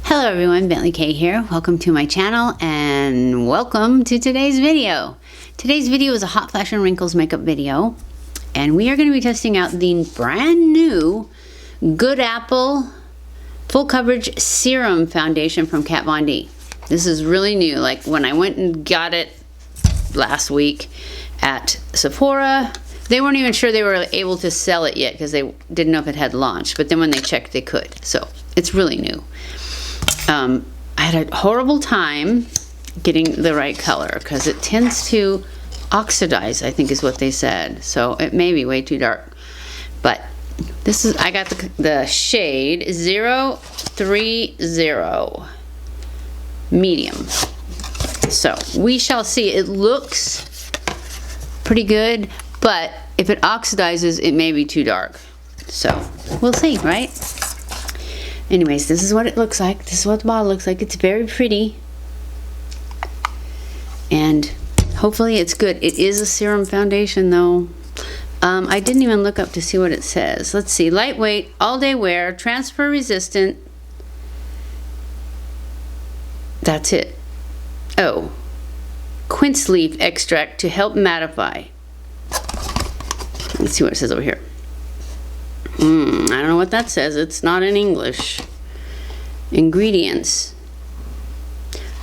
Hello everyone, BentlyK here. Welcome to my channel and welcome to today's video. Today's video is a hot flash and wrinkles makeup video, and we are going to be testing out the brand new Good Apple Full Coverage Serum Foundation from Kat Von D. This is really new. Like when I went and got it last week at Sephora, they weren't even sure they were able to sell it yet because they didn't know if it had launched, but then when they checked they could. So it's really new. I had a horrible time getting the right color because it tends to oxidize, I think is what they said. So it may be way too dark. But this is, I got the shade 030 medium. So we shall see. It looks pretty good, but if it oxidizes, it may be too dark. So we'll see, right? Anyways, this is what it looks like. This is what the bottle looks like. It's very pretty. And hopefully it's good. It is a serum foundation though. I didn't even look up to see what it says. Let's see. Lightweight, all-day wear, transfer resistant. That's it. Oh. Quince leaf extract to help mattify. Let's see what it says over here. I don't know what that says. It's not in English. Ingredients.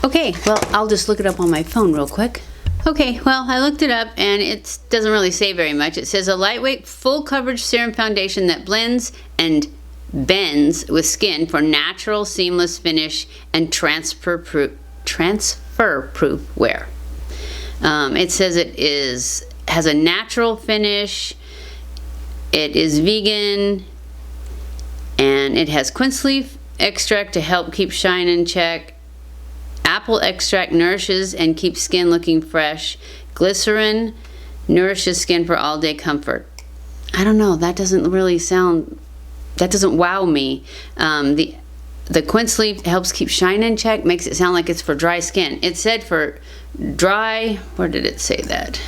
Okay, well, I'll just look it up on my phone real quick. Okay, well, I looked it up and it doesn't really say very much. It says a lightweight, full coverage serum foundation that blends and bends with skin for natural, seamless finish and transfer-proof wear. It says it has a natural finish. It is vegan, and it has quince leaf extract to help keep shine in check. Apple extract nourishes and keeps skin looking fresh. Glycerin nourishes skin for all-day comfort. I don't know, that doesn't really sound, that doesn't wow me. The quince leaf helps keep shine in check, makes it sound like it's for dry skin. It said for dry, where did it say that?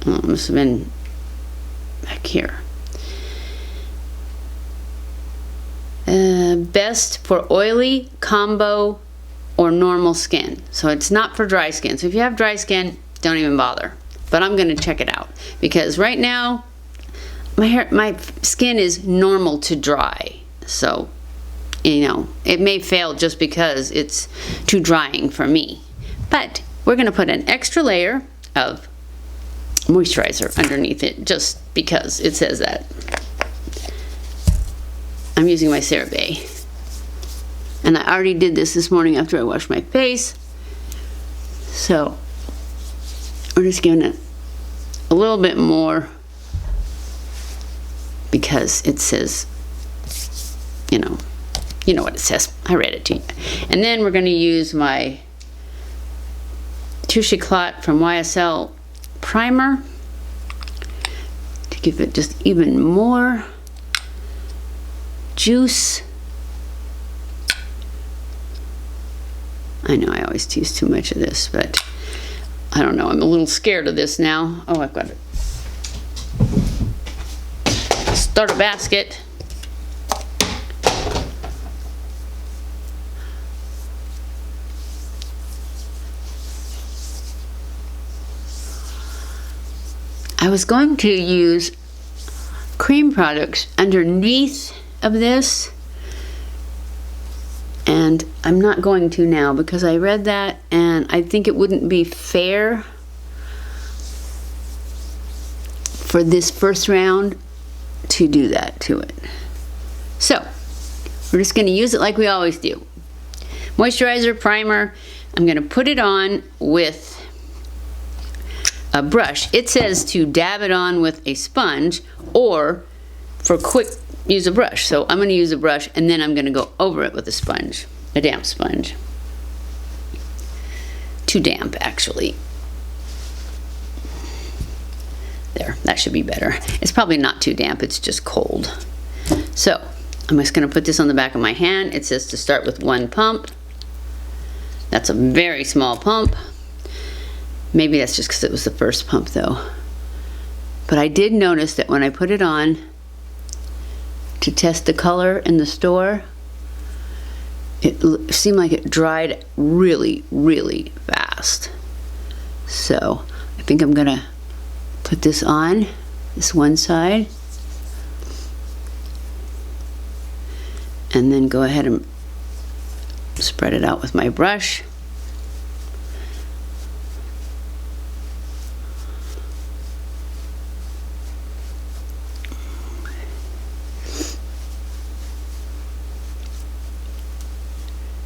Oh, it must have been back here. Best for oily, combo, or normal skin. So it's not for dry skin. So if you have dry skin, don't even bother. But I'm gonna check it out because right now my skin is normal to dry. So, you know, it may fail just because it's too drying for me. But we're gonna put an extra layer of moisturizer underneath it just because it says that. I'm using my CeraVe, and I already did this morning after I washed my face, so we're just giving it a little bit more because it says, you know what it says. I read it to you. And then we're going to use my Touché Eclat from YSL primer to give it just even more juice. I know I always use too much of this, but I don't know, I'm a little scared of this now. Oh, I've got to start a basket. I was going to use cream products underneath of this, and I'm not going to now because I read that and I think it wouldn't be fair for this first round to do that to it. So we're just going to use it like we always do. Moisturizer, primer. I'm going to put it on with a brush. It says to dab it on with a sponge, or for quick use a brush. So I'm going to use a brush and then I'm going to go over it with a sponge, a damp sponge. Too damp actually. There, that should be better. It's probably not too damp, it's just cold. So I'm just going to put this on the back of my hand. It says to start with one pump. That's a very small pump. Maybe that's just because it was the first pump though. But I did notice that when I put it on to test the color in the store, it seemed like it dried really, really fast. So I think I'm gonna put this on this one side and then go ahead and spread it out with my brush.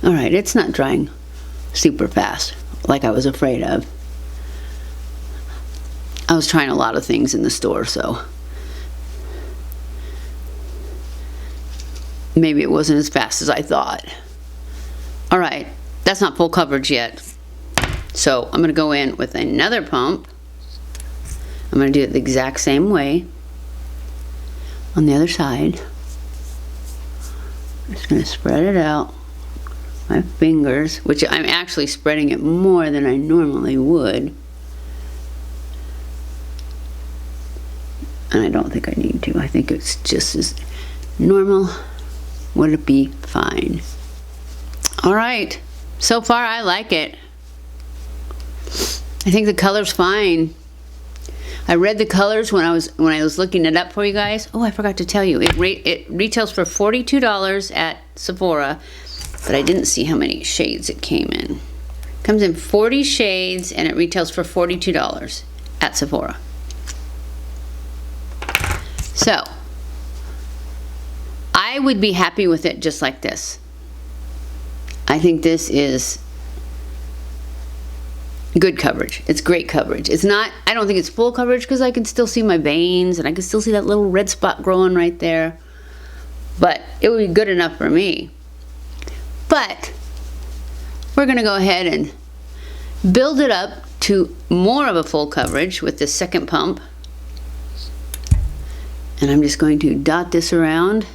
All right, it's not drying super fast like I was afraid of. I was trying a lot of things in the store, so maybe it wasn't as fast as I thought. All right, that's not full coverage yet. So I'm gonna go in with another pump. I'm gonna do it the exact same way on the other side. I'm just gonna spread it out. My fingers, which I'm actually spreading it more than I normally would. And I don't think I need to. I think it's just as normal. Would it be fine? All right, so far I like it. I think the color's fine. I read the colors when I was looking it up for you guys. Oh, I forgot to tell you, it retails for $42 at Sephora, but I didn't see how many shades it came in. It comes in 40 shades and it retails for $42 at Sephora. So I would be happy with it just like this. I think this is good coverage. It's great coverage. It's not, I don't think it's full coverage because I can still see my veins and I can still see that little red spot growing right there. But it would be good enough for me. But we're gonna go ahead and build it up to more of a full coverage with this second pump. And I'm just going to dot this around.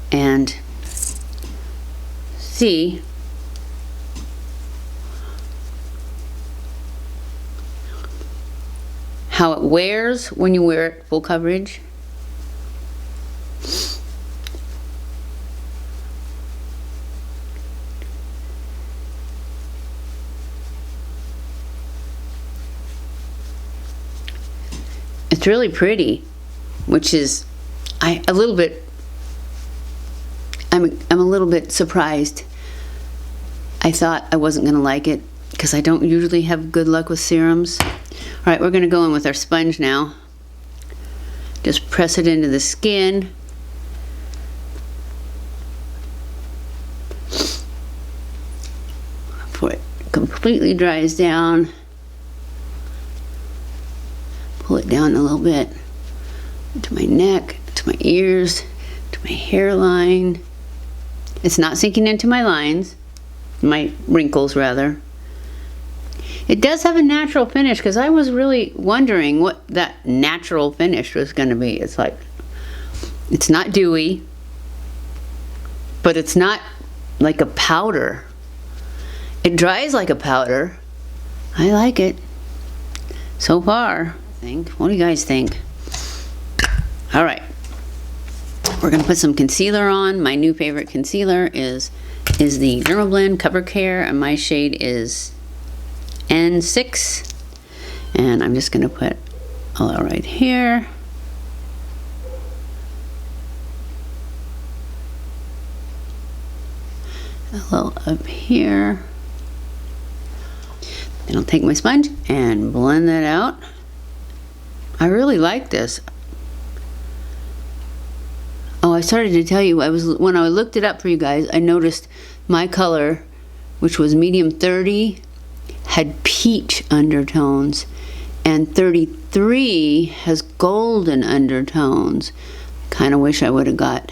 And see how it wears when you wear it full coverage. It's really pretty, which is I'm a little bit surprised. I thought I wasn't gonna like it because I don't usually have good luck with serums. All right, we're gonna go in with our sponge now. Just press it into the skin. Before it completely dries down. Pull it down a little bit to my neck, to my ears, to my hairline. It's not sinking into my lines, my wrinkles rather. It does have a natural finish because I was really wondering what that natural finish was going to be. It's like, it's not dewy, but it's not like a powder. It dries like a powder. I like it so far. What do you guys think? All right, we're gonna put some concealer on. My new favorite concealer is the DERMABLEND Cover Care, and my shade is N6. And I'm just gonna put a little right here. A little up here. Then I'll take my sponge and blend that out. I really like this. Oh, I started to tell you, when I looked it up for you guys, I noticed my color, which was medium 30, had peach undertones, and 33 has golden undertones. Kind of wish I would have got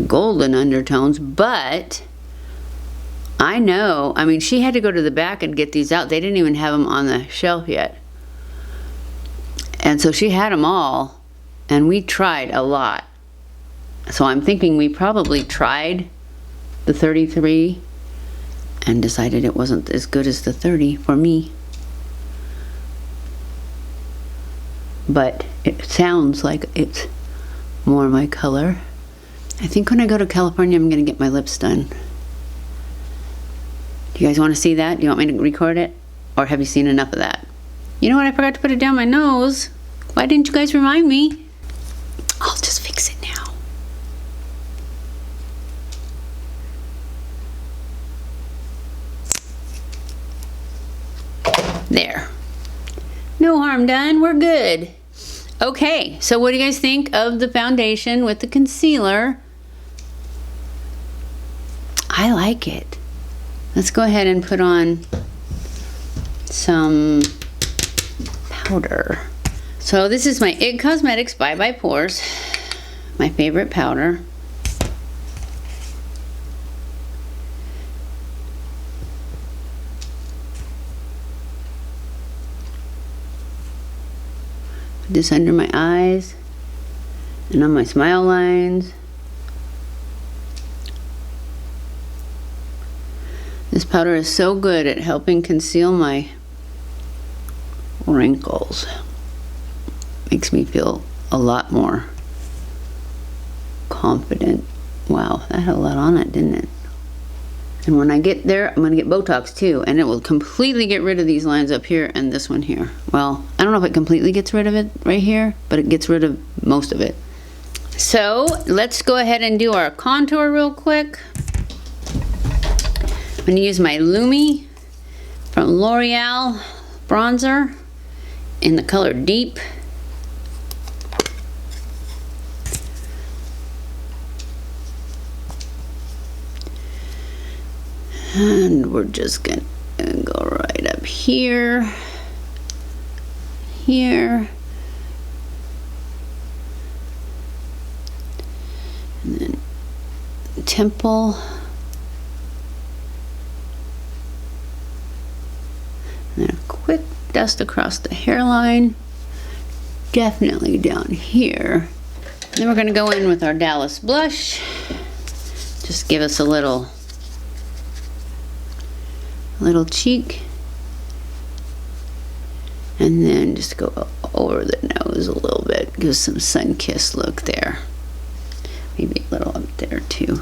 golden undertones, but I know, I mean, she had to go to the back and get these out. They didn't even have them on the shelf yet. And so she had them all, and we tried a lot. So I'm thinking we probably tried the 33 and decided it wasn't as good as the 30 for me. But it sounds like it's more my color. I think when I go to California, I'm gonna get my lips done. Do you guys want to see that? Do you want me to record it? Or have you seen enough of that? You know what? I forgot to put it down my nose. Why didn't you guys remind me? I'll just fix it now. There. No harm done. We're good. Okay, so what do you guys think of the foundation with the concealer? I like it. Let's go ahead and put on some powder. So this is my IT Cosmetics Bye Bye Pores, my favorite powder. Put this under my eyes and on my smile lines. This powder is so good at helping conceal my wrinkles. Makes me feel a lot more confident. Wow, that had a lot on it, didn't it? And when I get there, I'm gonna get Botox too, and it will completely get rid of these lines up here and this one here. Well, I don't know if it completely gets rid of it right here, but it gets rid of most of it. So let's go ahead and do our contour real quick. I'm going to use my Lumi from L'Oreal bronzer in the color Deep. And we're just going to go right up here, here, and then temple. And then a quick dust across the hairline, definitely down here. And then we're going to go in with our Dallas blush, just give us a little cheek, and then just go over the nose a little bit, give some sun-kissed look there, maybe a little up there too.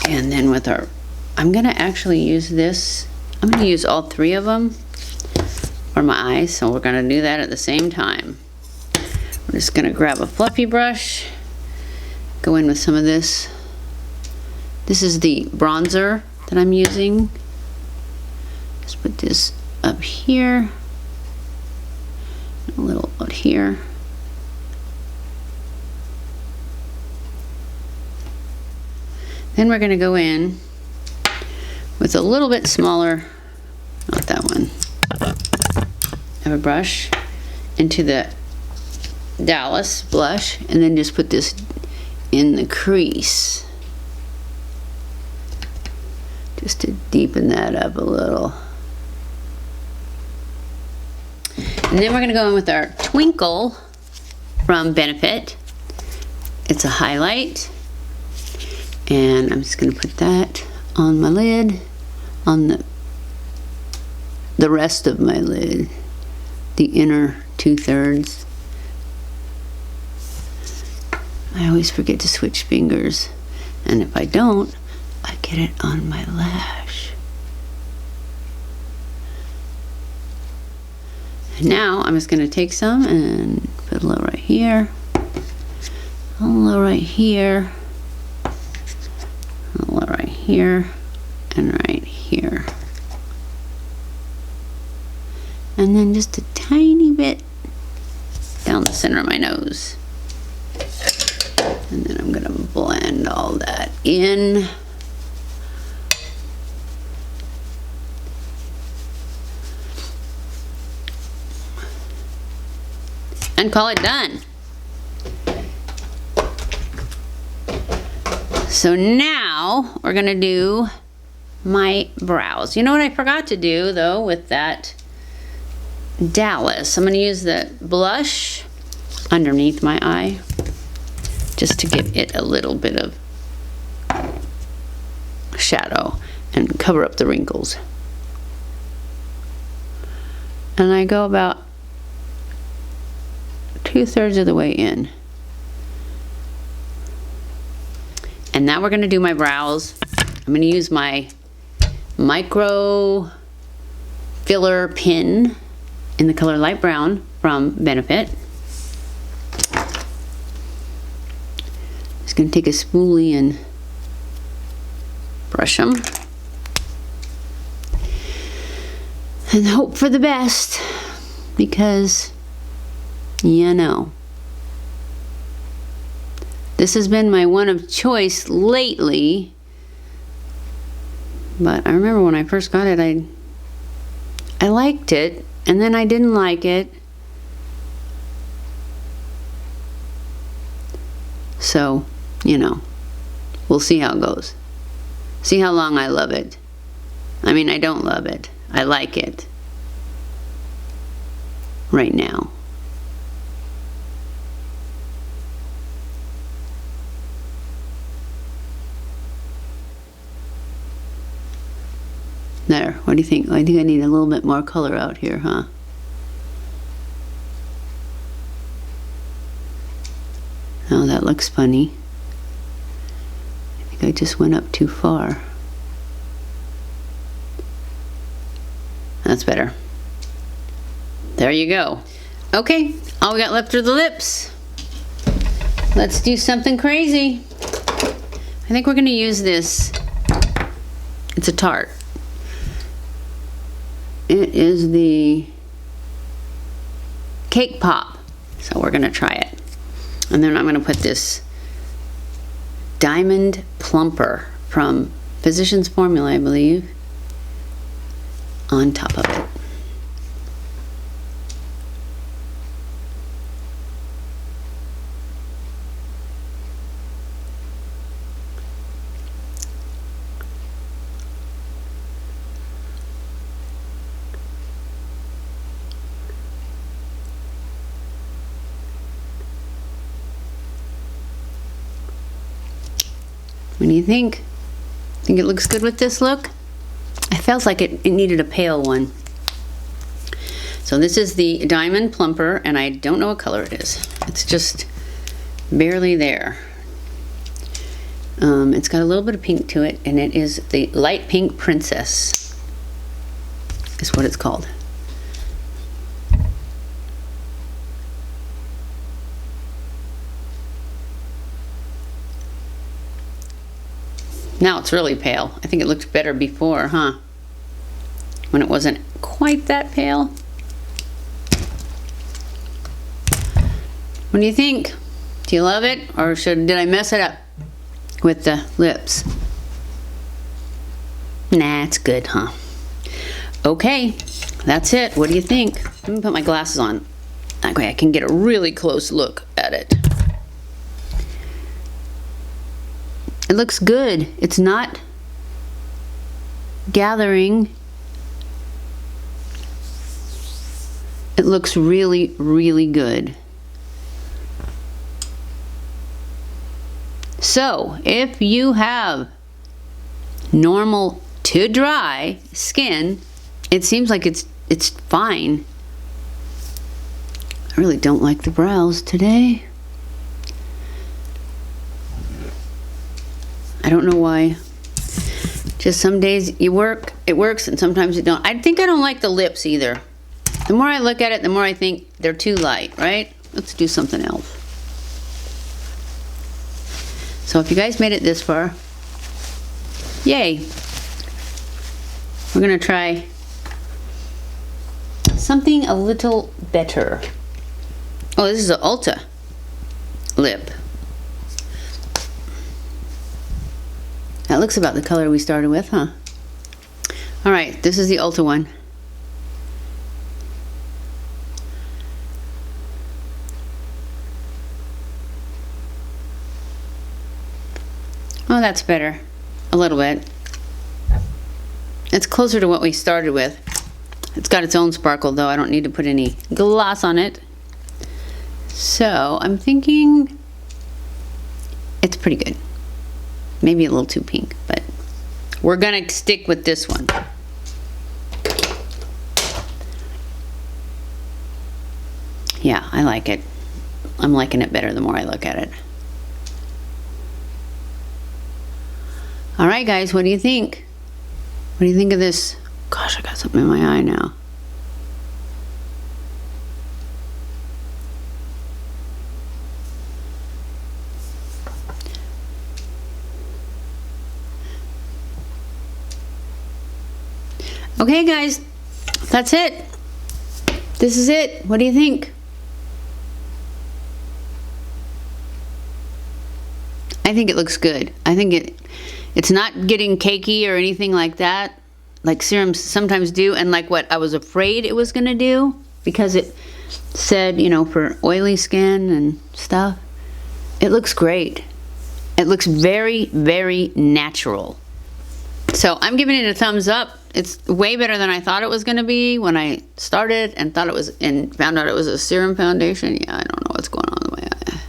And then with our, I'm gonna actually use this, I'm gonna use all three of them for my eyes, so we're gonna do that at the same time. We're just gonna grab a fluffy brush, go in with some of this. This is the bronzer that I'm using. Just put this up here, a little out here. Then we're gonna go in with a little bit smaller, not that one, of a brush into the Dallas blush, and then just put this in the crease, just to deepen that up a little. And then we're gonna go in with our Twinkle from Benefit. It's a highlight, and I'm just gonna put that on my lid, on the rest of my lid, the inner 2/3. I always forget to switch fingers, and if I don't, I get it on my lash. And now I'm just gonna take some and put a little right here, a little right here, a little right here, and right here. And then just a tiny bit down the center of my nose. And then I'm gonna blend all that in. And call it done. So now we're gonna do my brows. You know what I forgot to do though with that Dallas? I'm gonna use the blush underneath my eye just to give it a little bit of shadow and cover up the wrinkles. And I go about 2/3 of the way in. And now we're gonna do my brows. I'm gonna use my micro filler pin in the color light brown from Benefit. Just gonna take a spoolie and brush them. And hope for the best, because you know, this has been my one of choice lately. But I remember when I first got it, I liked it, and then I didn't like it. So, you know, we'll see how it goes. See how long I love it. I mean, I don't love it. I like it right now. There, what do you think? I think I need a little bit more color out here, huh? Oh, that looks funny. I think I just went up too far. That's better. There you go. Okay, all we got left are the lips. Let's do something crazy. I think we're gonna use this. It's a Tarte. It is the Cake Pop. So we're gonna try it. And then I'm gonna put this Diamond Plumper from Physicians Formula, I believe, on top of it. What do you think? Think it looks good with this look? I felt like it needed a pale one. So this is the Diamond Plumper, and I don't know what color it is. It's just barely there. It's got a little bit of pink to it, and it is the Light Pink Princess, is what it's called. Now it's really pale. I think it looked better before, huh? When it wasn't quite that pale. What do you think? Do you love it? Or did I mess it up with the lips? Nah, it's good, huh? Okay, that's it. What do you think? Let me put my glasses on. That way I can get a really close look at it. It looks good. It's not gathering. It looks really, really good. So, if you have normal to dry skin, it seems like it's fine. I really don't like the brows today. I don't know why. Just some days it works, and sometimes it don't. I think I don't like the lips either. The more I look at it, the more I think they're too light, right? Let's do something else. So if you guys made it this far, yay. We're gonna try something a little better. Oh, this is an Ulta lip. That looks about the color we started with, huh? All right, this is the Ulta one. Oh, that's better. A little bit. It's closer to what we started with. It's got its own sparkle, though. I don't need to put any gloss on it. So, I'm thinking it's pretty good. Maybe a little too pink, but we're gonna stick with this one. Yeah, I like it. I'm liking it better the more I look at it. All right, guys, what do you think? What do you think of this? Gosh, I got something in my eye now. Okay, guys, that's it. This is it. What do you think? I think it looks good. I think it's not getting cakey or anything like that, like serums sometimes do, and like what I was afraid it was gonna do, because it said, you know, for oily skin and stuff. It looks great. It looks very, very natural. So I'm giving it a thumbs up. It's way better than I thought it was gonna be when I started and thought it was, and found out it was a serum foundation. Yeah, I don't know what's going on with my eye.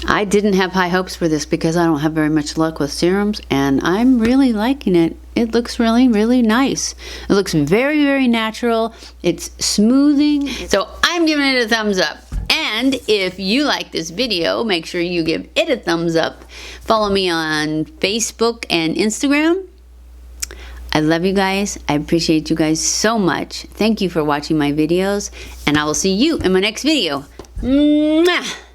I didn't have high hopes for this because I don't have very much luck with serums, and I'm really liking it. It looks really, really nice. It looks very, very natural. It's smoothing. So I'm giving it a thumbs up. And if you like this video, make sure you give it a thumbs up. Follow me on Facebook and Instagram. I love you guys. I appreciate you guys so much. Thank you for watching my videos, and I will see you in my next video. Mwah!